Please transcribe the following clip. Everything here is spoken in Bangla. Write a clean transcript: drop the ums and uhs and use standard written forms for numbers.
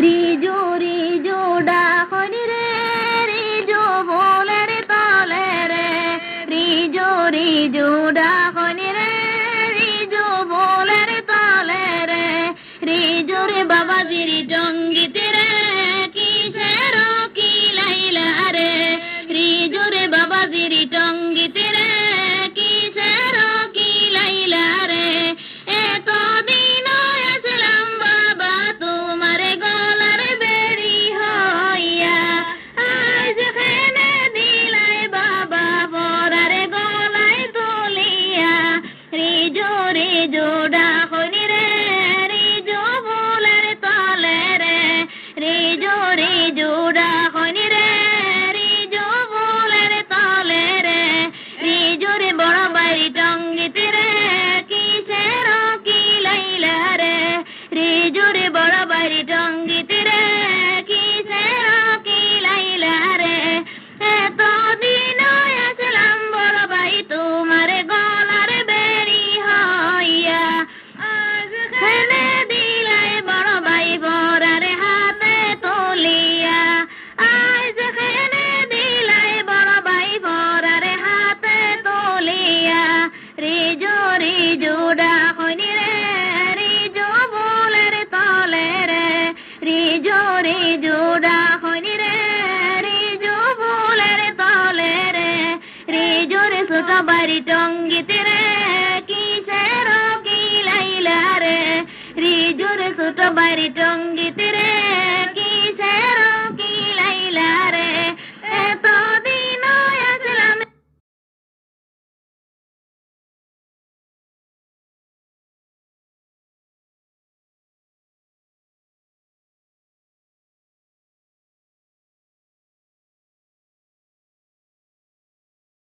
রিজু রিজু ডাকনি রে রিজু বোলের তলে রে রিজু রিজু ডাকনি রে রিজু বোলের তলে রে রিজু রে বাবাজির জঙ্গিতে রে কিসের কি লাইলা রে রিজু রে বাবাজির জঙ্গিতে রে কিসের কি লাইলা রে এতদিন আসলাম বাবা তোমার গলার বেরি হইয়া আজ খেনে দিলাই বাবা বরার গলায় তুলিয়া রিজু রিজু ডাকনি রে রিজু বোলের তলে রে রিজু রিজু ডাকনি রে রিজু বোলের তলে রে রিজু রে বড় বাড়ি টঙ্গিতে রে কিসের কি লাইলা রে রিজু রে বড় বাড়ি টঙ্গিতে রে কিসের কি লাইলা রে এতদিন আসলাম বড় ভাই তোমার গলার বেরি হইয়া আজ খেনে দিলাই বড় ভাই বরার হাতে তুলিয়া আজ খেনে দিলাই বড় ভাই বরার হাতে তুলিয়া রিজু রিজু ডাকনি রে রিজু বোলের তলে রে রিজু রিজু ডাকনি রে রিজু বোলের তলে রে রিজু রে ছোট বাড়ি টঙ্গিতে রে কিসের কি লাইলা রে রিজু রে ছোট বাড়ি টঙ্গিতে